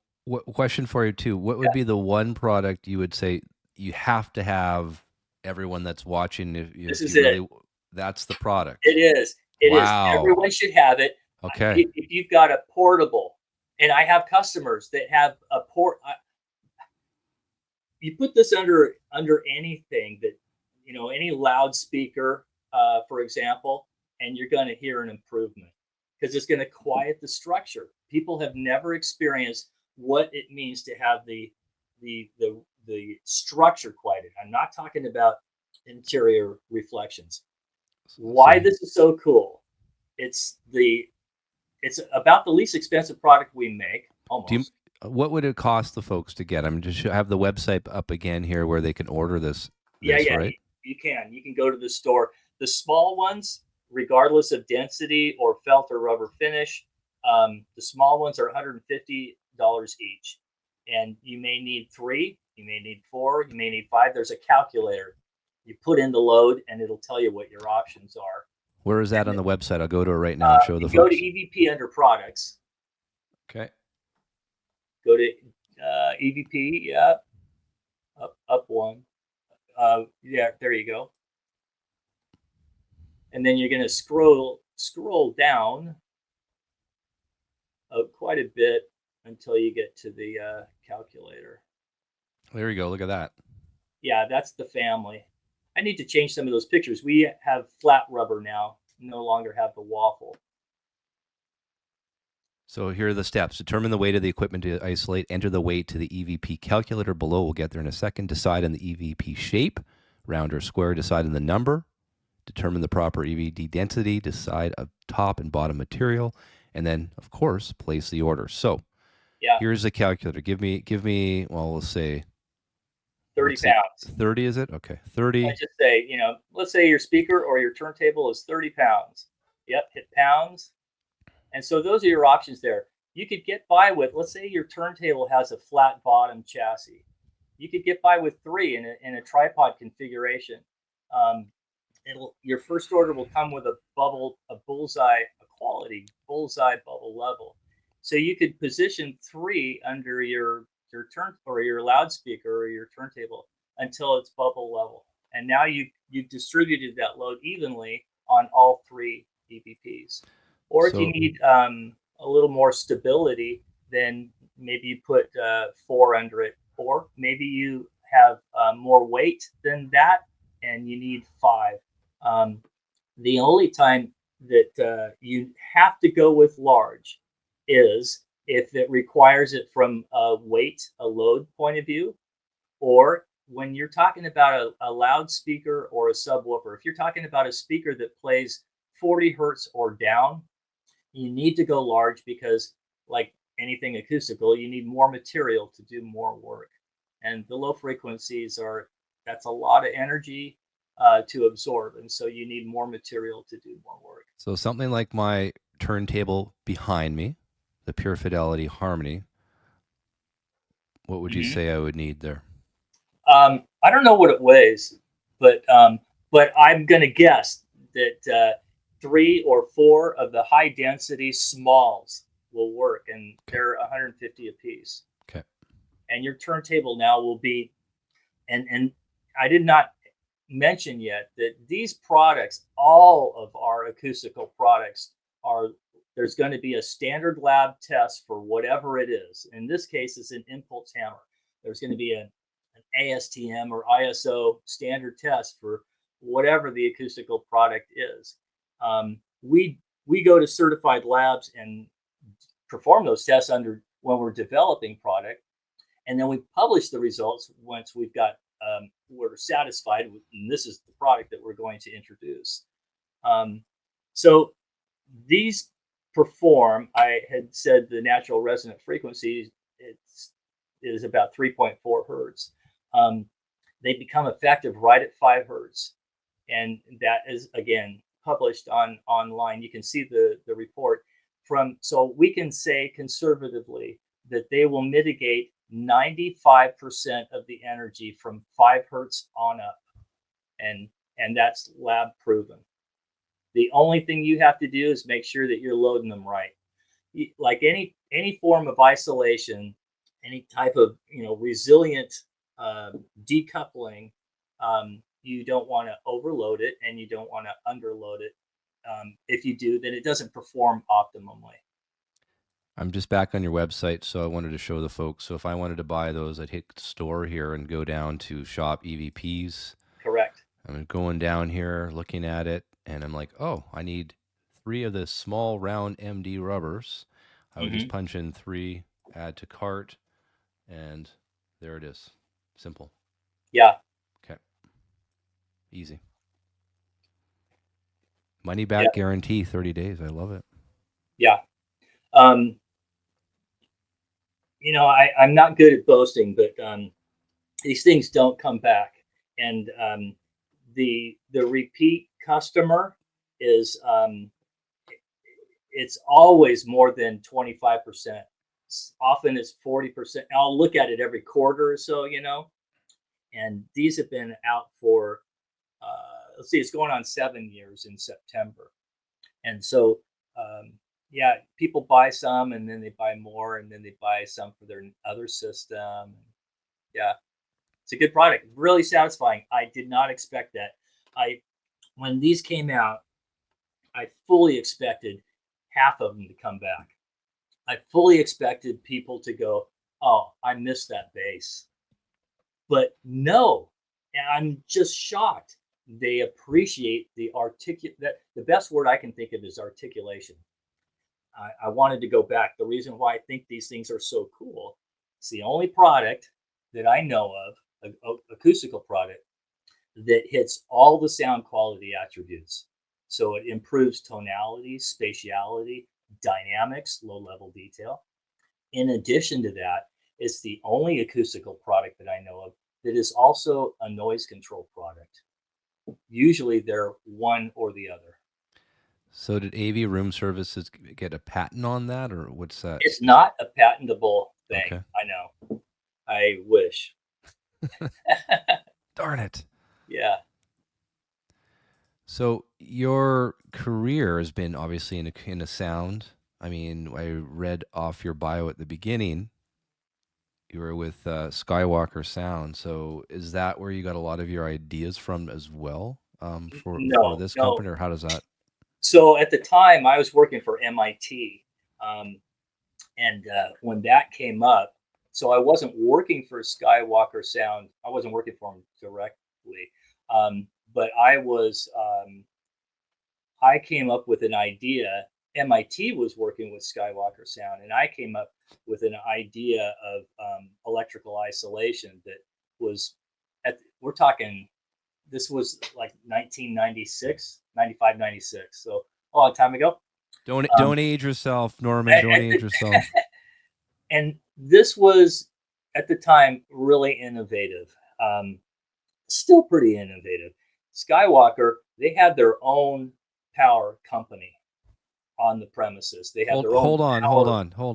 question for you too. What would be the one product you would say you have to have, everyone that's watching? This is it. That's the product. It is. It is. Everyone should have it. Okay. If you've got a portable, and I have customers that have a you put this under anything that, any loudspeaker, for example, and you're going to hear an improvement because it's going to quiet the structure. People have never experienced what it means to have the structure quieted. I'm not talking about interior reflections. Why this is so cool? It's about the least expensive product we make, almost. What would it cost the folks to get? I'm just have the website up again here where they can order this. Yeah, right? You can go to the store. The small ones, regardless of density or felt or rubber finish, the small ones are $150 each. And you may need 3, you may need 4, you may need 5. There's a calculator. You put in the load and it'll tell you what your options are. Where is that on the website? I'll go to it right now and show the folks. Go to EVP under products. Okay. Go to EVP, yeah, up one. Yeah, there you go. And then you're going to scroll down quite a bit until you get to the calculator. There you go. Look at that. Yeah, that's the family. I need to change some of those pictures. We have flat rubber now, no longer have the waffle. So here are the steps. Determine the weight of the equipment to isolate. Enter the weight to the EVP calculator below. We'll get there in a second. Decide on the EVP shape, round or square. Decide on the number. Determine the proper EVD density. Decide a top and bottom material. And then, of course, place the order. So Yeah, here's the calculator. Give me, well, we'll say 30 pounds. 30, is it? Okay, 30. I just say, let's say your speaker or your turntable is 30 pounds. Yep, hit pounds. And so those are your options there. You could get by with, let's say your turntable has a flat bottom chassis. You could get by with 3 in a tripod configuration. Your first order will come with a quality bullseye bubble level. So you could position 3 under your turn or your loudspeaker or your turntable until it's bubble level. And now you've distributed that load evenly on all 3 EVPs. Or if you need a little more stability, then maybe you put 4 under it, or maybe you have more weight than that and you need 5. The only time that you have to go with large is if it requires it from a load point of view, or when you're talking about a loudspeaker or a subwoofer. If you're talking about a speaker that plays 40 hertz or down, you need to go large because, like anything acoustical, you need more material to do more work. And the low frequencies that's a lot of energy to absorb, and so you need more material to do more work. So something like my turntable behind me, the Pure Fidelity Harmony, what would you say I would need there? I don't know what it weighs, but I'm going to guess that 3 or 4 of the high density smalls will work, and they're 150 a piece. Okay. And your turntable now will be, and I did not mention yet that these products, all of our acoustical products, there's going to be a standard lab test for whatever it is. In this case, it's an impulse hammer. There's going to be an ASTM or ISO standard test for whatever the acoustical product is. We go to certified labs and perform those tests when we're developing product, and then we publish the results once we're satisfied with, and this is the product that we're going to introduce. So these perform. I had said the natural resonant frequency is about 3.4 hertz. They become effective right at 5 hertz, and that is again published online. You can see the report so we can say conservatively that they will mitigate 95% of the energy from 5 hertz on up, and that's lab proven. The only thing you have to do is make sure that you're loading them right. Like any form of isolation, any type of resilient decoupling, you don't want to overload it and you don't want to underload it. If you do, then it doesn't perform optimally. I'm just back on your website, so I wanted to show the folks. So if I wanted to buy those, I'd hit store here and go down to shop EVPs. Correct. I'm going down here, looking at it, and I'm like, oh, I need 3 of the small round MD rubbers. I would just punch in 3, add to cart, and there it is. Simple. Yeah. Okay. Easy. Money back guarantee, 30 days. I love it. Yeah. I'm not good at boasting, but these things don't come back. And the repeat customer is it's always more than 25%. Often it's 40%. I'll look at it every quarter or so, and these have been out for let's see, it's going on 7 years in September. And so people buy some and then they buy more and then they buy some for their other system. Yeah, it's a good product, really satisfying. I did not expect that. When these came out, I fully expected half of them to come back. I fully expected people to go, "Oh, I missed that bass." But no, and I'm just shocked. They appreciate the articulate that the best word I can think of is articulation. I wanted to go back. The reason why I think these things are so cool, it's the only product that I know of, acoustical product, that hits all the sound quality attributes. So it improves tonality, spatiality, dynamics, low level detail. In addition to that, it's the only acoustical product that I know of that is also a noise control product. Usually they're one or the other. So did AV Room Services get a patent on that, or what's that? It's not a patentable thing. Okay. I know. I wish. Darn it. Yeah. So your career has been obviously in a sound. I mean, I read off your bio at the beginning. You were with Skywalker Sound. So is that where you got a lot of your ideas from as well, for No, this no. company, or how does that? So at the time, I was working for MIT, um, and when that came up, so I wasn't working for Skywalker Sound. I wasn't working for them directly, but I came up with an idea. MIT was working with Skywalker Sound, and I came up with an idea of electrical isolation that was we're talking, this was like 1996, 95, 96. So a long time ago. Don't age yourself, Norman. Don't age yourself. And this was at the time really innovative. Still pretty innovative. Skywalker, they had their own power company on the premises. They have their own Hold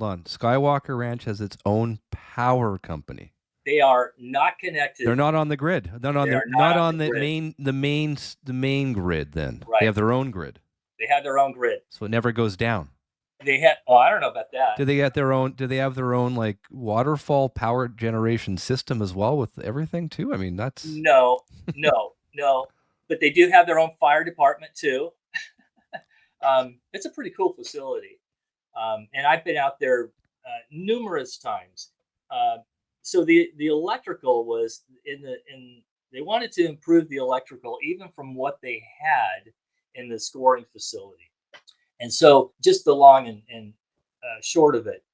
on. Skywalker Ranch has its own power company. They are not connected. They're not on the grid. They're not on the main grid. Then Right. they have their own grid. They have their own grid. So it never goes down. They had. Oh, I don't know about that. Do they have their own like waterfall power generation system as well with everything too? I mean, that's no. But they do have their own fire department too. It's a pretty cool facility, and I've been out there numerous times. So the electrical was they wanted to improve the electrical even from what they had in the scoring facility. And so just the long and short of it,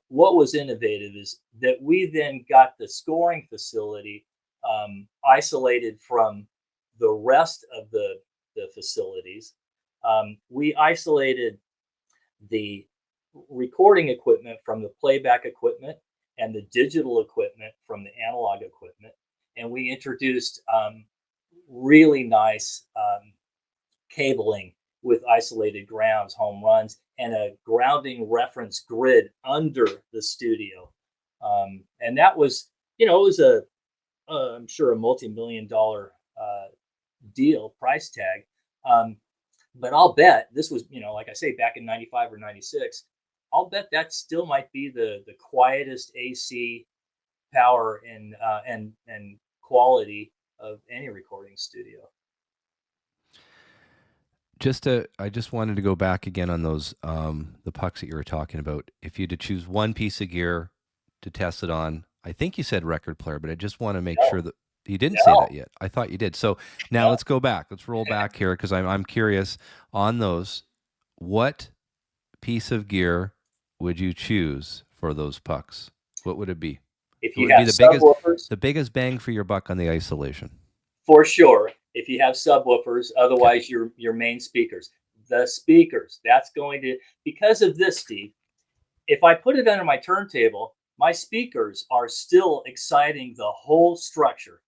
what was innovative is that we then got the scoring facility isolated from the rest of the facilities. We isolated the recording equipment from the playback equipment and the digital equipment from the analog equipment. And we introduced really nice cabling with isolated grounds, home runs, and a grounding reference grid under the studio. And that was, it was I'm sure a multi-million-dollar deal, price tag. But I'll bet this was, like I say, back in 95 or 96, I'll bet that still might be the quietest AC power and quality of any recording studio. I just wanted to go back again on those the pucks that you were talking about. If you had to choose one piece of gear to test it on, I think you said record player, but I just want to make sure that you didn't say that yet. I thought you did. So now let's go back. Let's roll back here because I'm curious on those. What piece of gear would you choose for those pucks? What would it be? If you have subwoofers, the biggest bang for your buck on the isolation. For sure. If you have subwoofers, otherwise your main speakers. The speakers, that's going to, because of this, Steve, if I put it under my turntable, my speakers are still exciting the whole structure.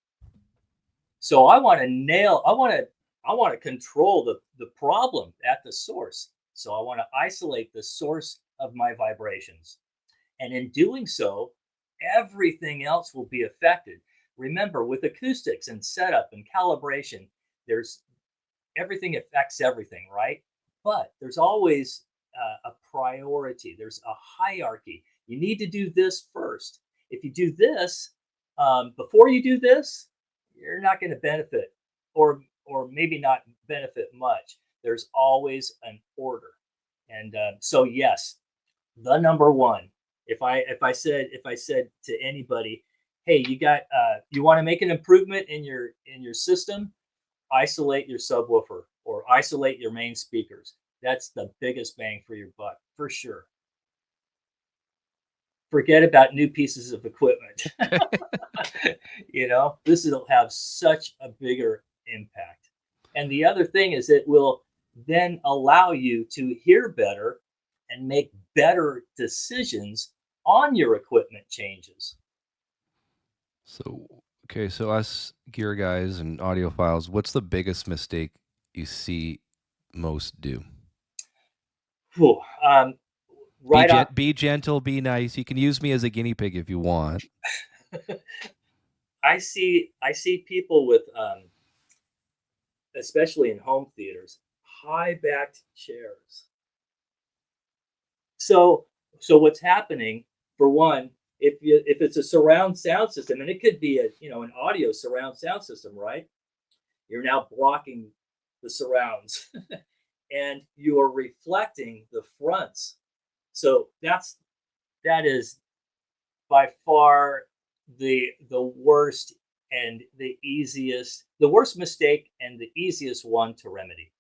So I want to control the problem at the source. So I want to isolate the source of my vibrations. And in doing so, everything else will be affected. Remember, with acoustics and setup and calibration, there's everything affects everything, right? But there's always a priority. There's a hierarchy. You need to do this first. If you do this before you do this, you're not going to benefit, or maybe not benefit much. There's always an order, and so yes, the number one. If I said to anybody, hey, you want to make an improvement in your system, isolate your subwoofer or isolate your main speakers. That's the biggest bang for your buck for sure. Forget about new pieces of equipment. This will have such a bigger impact. And the other thing is it will then allow you to hear better and make better decisions on your equipment changes. So, okay, so us gear guys and audiophiles, what's the biggest mistake you see most do? Whew, right off, Be gentle, be nice. You can use me as a guinea pig if you want. I see people with, especially in home theaters, high-backed chairs. So what's happening, for one, if it's a surround sound system, and it could be an audio surround sound system, right? You're now blocking the surrounds, and you are reflecting the fronts. So that is by far the worst and the worst mistake and the easiest one to remedy.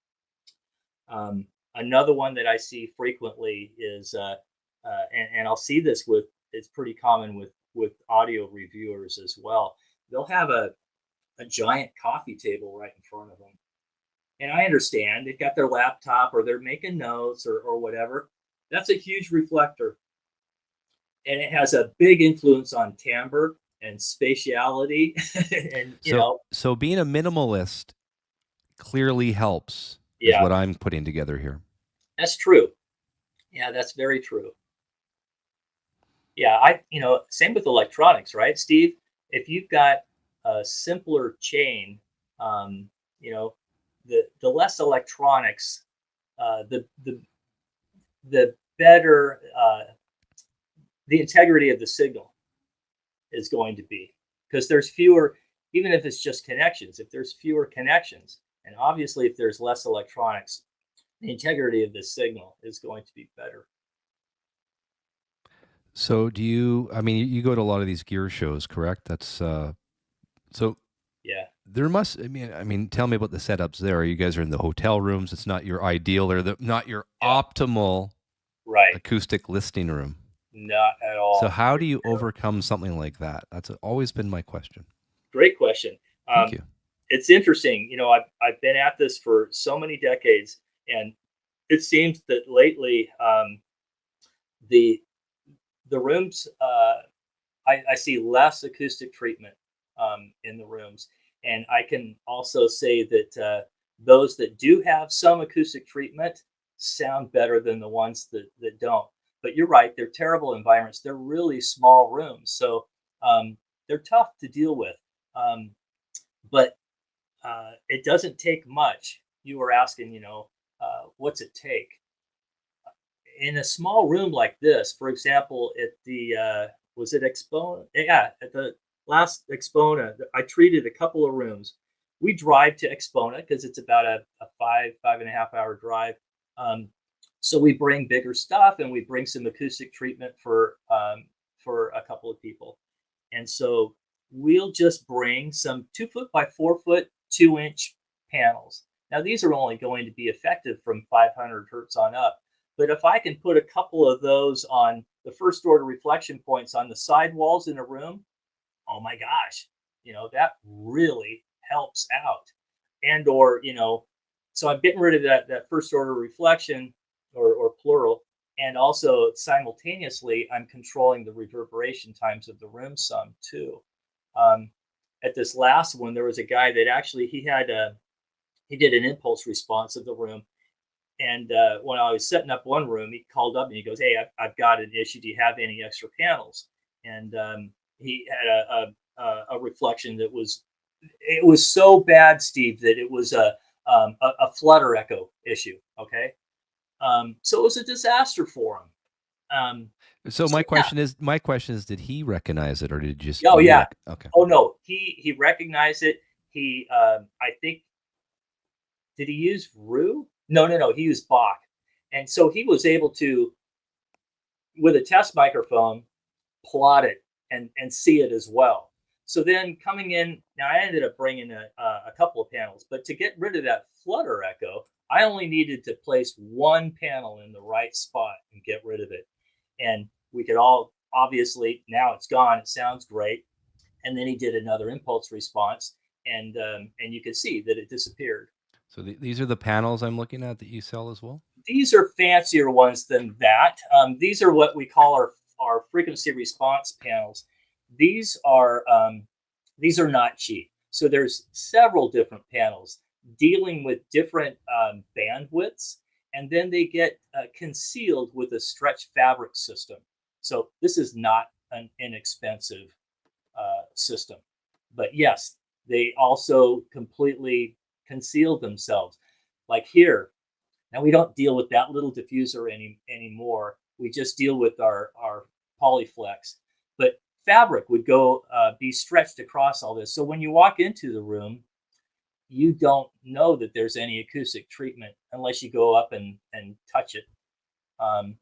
Another one that I see frequently is, and I'll see this it's pretty common with audio reviewers as well. They'll have a giant coffee table right in front of them. And I understand they've got their laptop or they're making notes or whatever. That's a huge reflector. And it has a big influence on timbre and spatiality. And, So being a minimalist clearly helps, is yeah, what I'm putting together here. that's true. Yeah, that's very true. Yeah, same with electronics, right, Steve? If you've got a simpler chain, um, the less electronics, the better the integrity of the signal is going to be, because there's fewer, even if it's just connections. If there's fewer connections, and obviously if there's less electronics, the integrity of the signal is going to be better. So you go to a lot of these gear shows, correct? That's so Yeah. there must, tell me about the setups there. You guys are in the hotel rooms. It's not your ideal or not your Yeah. optimal Right. acoustic listening room. Not at all. So how do you overcome something like that? That's always been my question. Great question. Thank you. It's interesting. I've been at this for so many decades, and it seems that lately, the rooms, I see less acoustic treatment in the rooms, and I can also say that those that do have some acoustic treatment sound better than the ones that don't. But you're right; they're terrible environments. They're really small rooms, so they're tough to deal with. But it doesn't take much. You were asking, what's it take? In a small room like this, for example, at the was it Expo? Yeah, at the last Expona, I treated a couple of rooms. We drive to Expona because it's about a 5.5 hour drive. So we bring bigger stuff and we bring some acoustic treatment for a couple of people. And so we'll just bring some 2 foot by 4 foot, 2 inch panels. Now these are only going to be effective from 500 hertz on up. But if I can put a couple of those on the first order reflection points on the side walls in a room, oh my gosh, that really helps out. And so I'm getting rid of that first order reflection or plural. And also simultaneously, I'm controlling the reverberation times of the room some too. At this last one, there was a guy that actually he did an impulse response of the room. And when I was setting up one room, he called up and he goes, "Hey, I've got an issue. Do you have any extra panels?" And he had a reflection that was so bad, Steve, that it was a flutter echo issue. Okay, so it was a disaster for him. So my question is, did he recognize it or did you just? Oh yeah. Okay. Oh no, he recognized it. He I think, did he use Rue? No, he used Bach. And so he was able to, with a test microphone, plot it and see it as well. So then coming in, now I ended up bringing a couple of panels, but to get rid of that flutter echo, I only needed to place one panel in the right spot and get rid of it. And we could all, obviously, now it's gone. It sounds great. And then he did another impulse response, and you could see that it disappeared. So these are the panels I'm looking at that you sell as well? These are fancier ones than that. These are what we call our frequency response panels. These are not cheap. So there's several different panels dealing with different bandwidths, and then they get concealed with a stretch fabric system. So this is not an inexpensive system. But yes, they also completely conceal themselves. Like here, now we don't deal with that little diffuser anymore. We just deal with our polyflex. But fabric would go be stretched across all this. So when you walk into the room, you don't know that there's any acoustic treatment unless you go up and touch it.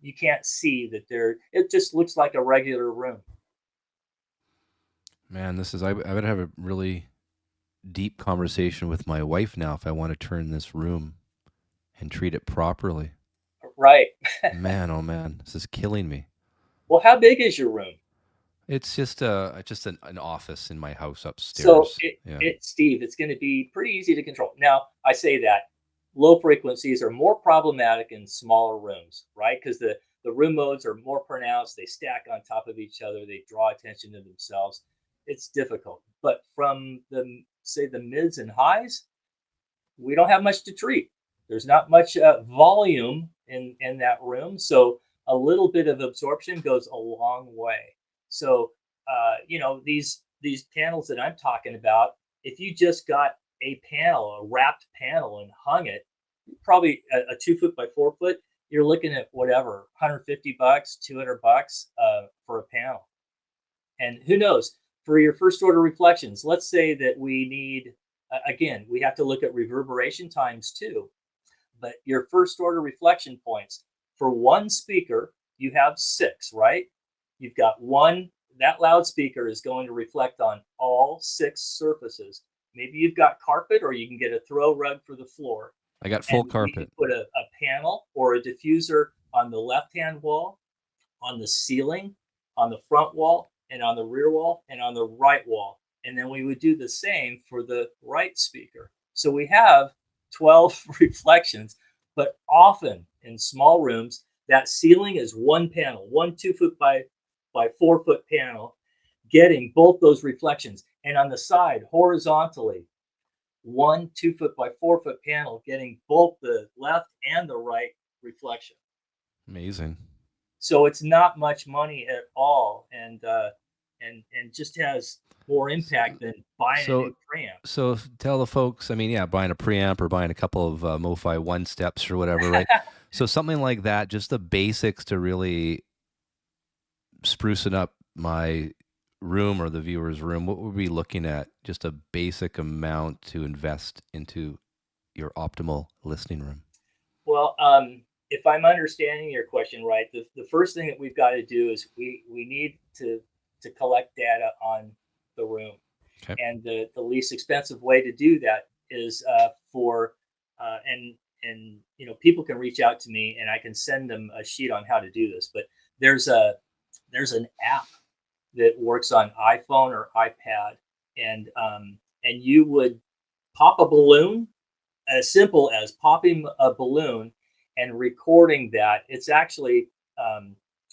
You can't see that it just looks like a regular room. Man, I would have a really deep conversation with my wife now if I want to turn this room and treat it properly. Right. Man, oh man, this is killing me. Well, how big is your room? It's just an office in my house upstairs. So Steve, it's going to be pretty easy to control. Now, I say that low frequencies are more problematic in smaller rooms, right? Because the room modes are more pronounced. They stack on top of each other. They draw attention to themselves. It's difficult. But from the mids and highs, we don't have much to treat. There's not much volume in that room. So a little bit of absorption goes a long way. So, these panels that I'm talking about, if you just got a panel, a wrapped panel, and hung it, probably a 2 foot by 4 foot, you're looking at whatever, $150, $200 for a panel. And who knows, for your first order reflections, let's say that we need, again, we have to look at reverberation times too. But your first order reflection points for one speaker, you have 6, right? You've got one, that loudspeaker is going to reflect on all 6 surfaces. Maybe you've got carpet, or you can get a throw rug for the floor. I got full carpet. You can put a panel or a diffuser on the left-hand wall, on the ceiling, on the front wall, and on the rear wall, and on the right wall. And then we would do the same for the right speaker. So we have 12 reflections, but often in small rooms, that ceiling is one panel, one 2 foot by 4 foot panel, getting both those reflections. And on the side, horizontally, one 2 foot by 4 foot panel, getting both the left and the right reflection. Amazing. So it's not much money at all, and just has more impact than buying a new preamp. So tell the folks, buying a preamp or buying a couple of MoFi one steps or whatever, right? So something like that, just the basics to really sprucing up my room or the viewer's room. What would we be looking at? Just a basic amount to invest into your optimal listening room. Well, if I'm understanding your question right, the first thing that we've got to do is we need to collect data on the room. Okay. And the least expensive way to do that is people can reach out to me and I can send them a sheet on how to do this. But there's an app that works on iPhone or iPad, and you would pop a balloon, as simple as popping a balloon and recording that. It's actually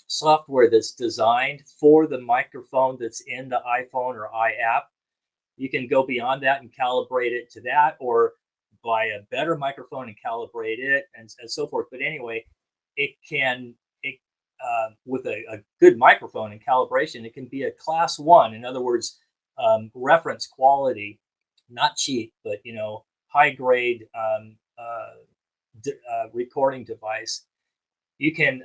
software that's designed for the microphone that's in the iPhone or iApp. You can go beyond that and calibrate it to that, or buy a better microphone and calibrate it, and so forth. But anyway, with a good microphone and calibration, it can be a class 1. In other words, reference quality, not cheap, but high grade recording device. You can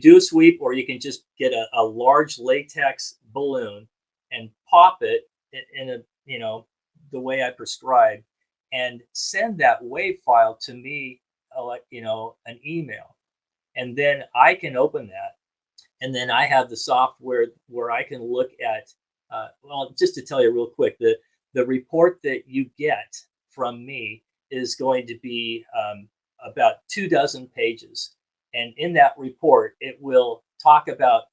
do a sweep, or you can just get a large latex balloon and pop it in a the way I prescribe, and send that wave file to me, an email, and then I can open that, And then I have the software where I can look at, well, just to tell you real quick, the report that you get from me is going to be about 24 pages. And in that report, it will talk about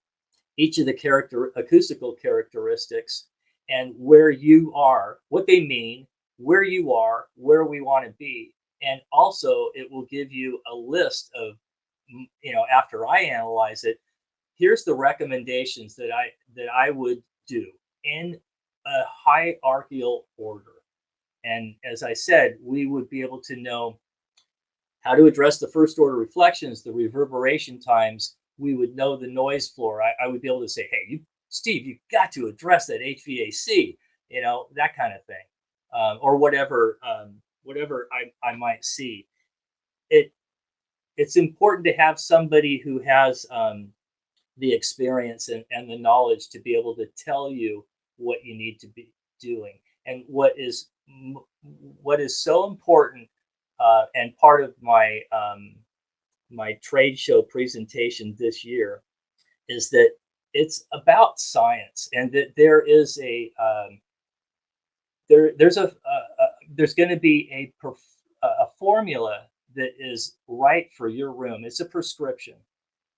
each of the acoustical characteristics and where you are, what they mean, where you are, where we want to be. And also it will give you a list of, after I analyze it, here's the recommendations that I would do in a hierarchical order. And as I said, we would be able to know how to address the first order reflections, the reverberation times. We would know the noise floor. I would be able to say, hey, Steve, you've got to address that HVAC, that kind of thing, or whatever I might see. It's important to have somebody who has the experience and the knowledge to be able to tell you what you need to be doing. And what is so important, and part of my my trade show presentation this year, is that it's about science, and that there is there's going to be a formula that is right for your room. It's a prescription,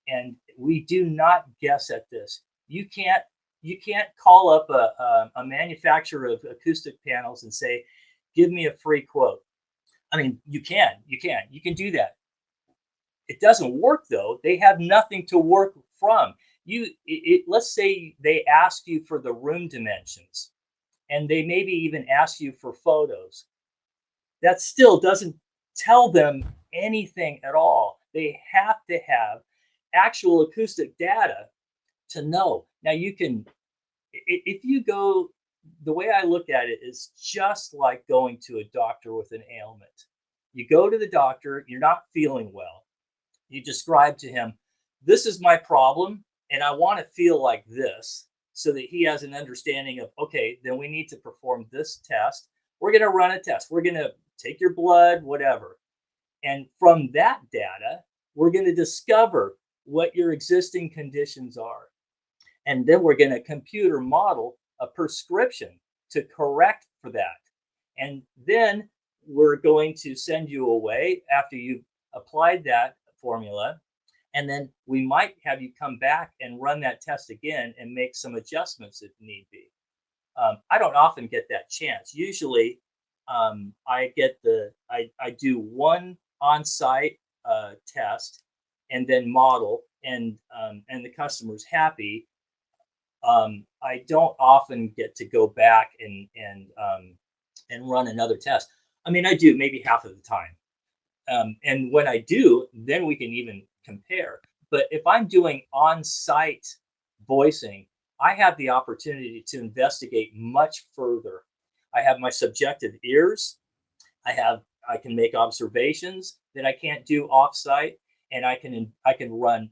and we do not guess at this. You can't call up a manufacturer of acoustic panels and say, give me a free quote. I mean, you can do that. It doesn't work though. They have nothing to work from. Let's say they ask you for the room dimensions, and they maybe even ask you for photos. That still doesn't tell them anything at all. They have to have actual acoustic data to know. Now you can, if you go, the way I look at it is just like going to a doctor with an ailment. You go to the doctor, you're not feeling well. You describe to him, this is my problem, and I want to feel like this, so that he has an understanding of, okay, then we need to perform this test. We're going to run a test. We're going to take your blood, whatever. And from that data, we're going to discover what your existing conditions are. And then we're going to computer model a prescription to correct for that. And then we're going to send you away after you've applied that formula. And then we might have you come back and run that test again and make some adjustments if need be. I don't often get that chance. Usually I do one on-site test and then model, and the customer's happy. I don't often get to go back and run another test. I mean, I do maybe half of the time. And when I do, then we can even compare. But if I'm doing on-site voicing, I have the opportunity to investigate much further. I have my subjective ears. I can make observations that I can't do off-site, and I can run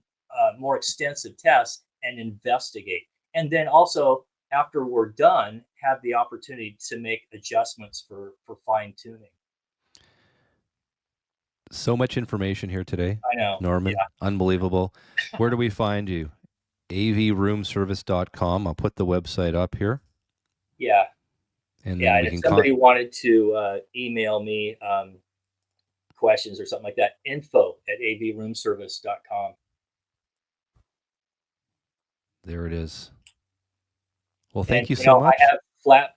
more extensive tests and investigate. And then also, after we're done, have the opportunity to make adjustments for fine-tuning. So much information here today, I know. Norman. Yeah. Unbelievable. Where do we find you? avroomservice.com. I'll put the website up here. Yeah. And yeah. then And we if can somebody wanted to email me questions or something like that, info@avroomservice.com. There it is. Well, thank you And, so much. I have flat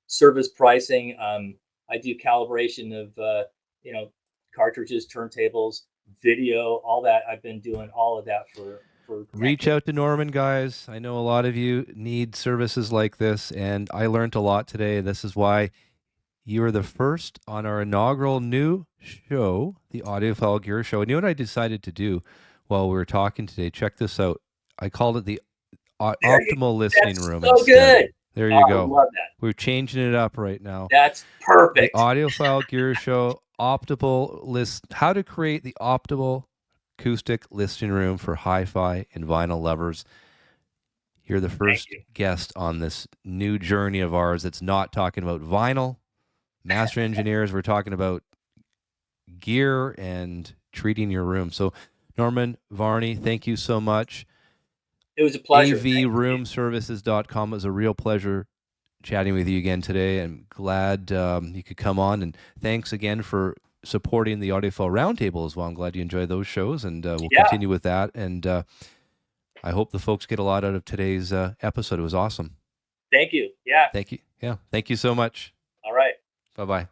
service pricing. I do calibration of, cartridges, turntables, video, all that. I've been doing all of that for Reach out to Norman, guys. I know a lot of you need services like this, and I learned a lot today. This is why you are the first on our inaugural new show, the Audiophile Gear Show. And you know what I decided to do while we were talking today? Check this out. I called it the optimal listening room. So instead. good. There you go. I love that. We're changing it up right now. That's perfect. The Audiophile Gear Show, optimal list. How to create the optimal acoustic listening room for hi-fi and vinyl lovers. You're the first guest on this new journey of ours that's not talking about vinyl. Master engineers, we're talking about gear and treating your room. So, Norman Varney, thank you so much. It was a pleasure. Thank you. avroomservices.com. It was a real pleasure chatting with you again today. I'm glad you could come on, and thanks again for supporting the Audiophile Roundtable as well. I'm glad you enjoyed those shows, and we'll continue with that. And I hope the folks get a lot out of today's episode. It was awesome. Thank you. Yeah. Thank you. Yeah. Thank you so much. All right. Bye-bye.